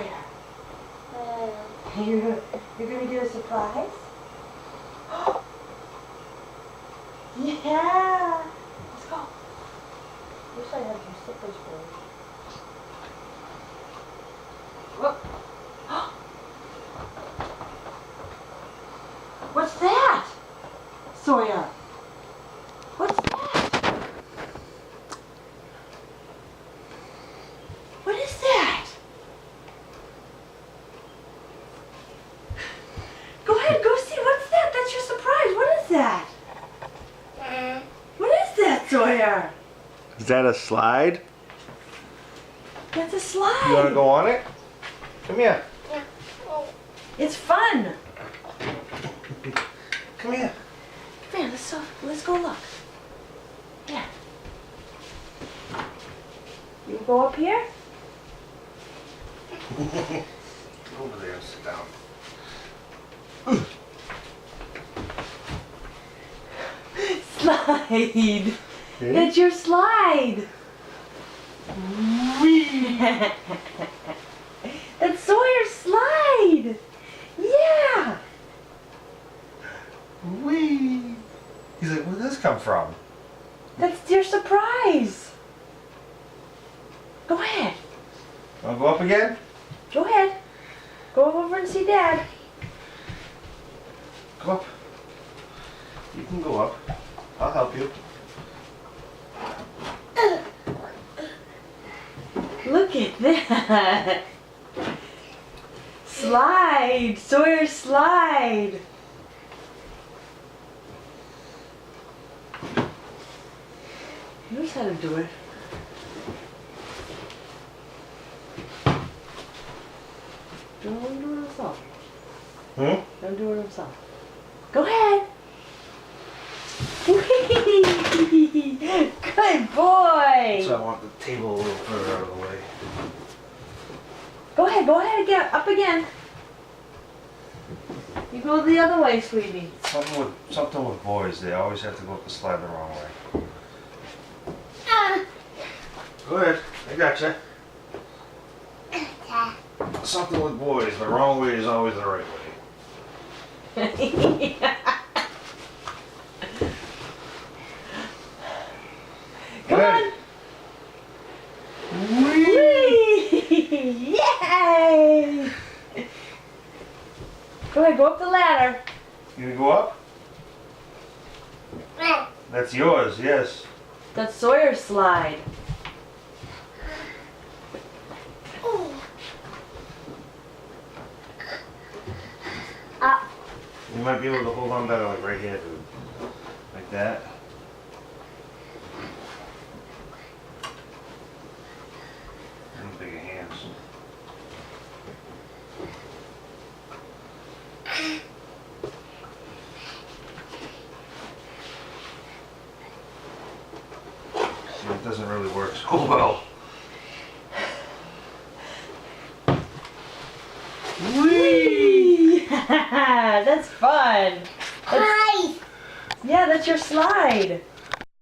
Sawyer? You're gonna get a surprise? Yeah! Let's go. Wish I had some slippers for you. Whoop. What's that? Sawyer? What's that? What is that? Go ahead, go see. What's that? That's your surprise. What is that? What is that, Sawyer? Is that a slide? That's a slide. You want to go on it? Come here. It's fun. Come here. Come here, let's go look. Yeah. You go up here? Over there and sit down. Slide. That's your slide. Whee! That's Sawyer's slide. Yeah. Whee! He's like, where did this come from? That's your surprise. Go ahead. Want to go up again? Go ahead. Go over and see Dad. Go up. You can go up. I'll help you. Look at that. Slide. Sawyer slide. He knows how to do it. Don't do it himself. Don't do it himself. Go ahead. Good boy. So I want the table a little further out of the way. Go ahead again. Up again. You go the other way, sweetie. Something with boys, they always have to go up the slide the wrong way. Go ahead, I gotcha. Something with boys, the wrong way is always the right way. Come on. Whee! Yay! Go ahead, go up the ladder. You gonna go up? That's yours, yes. That's Sawyer's slide. Up. You might be able to hold on better like right here, dude. Like that. And bigger hands. See, it doesn't really work so well. Whee! That's fun. Yeah, that's your slide.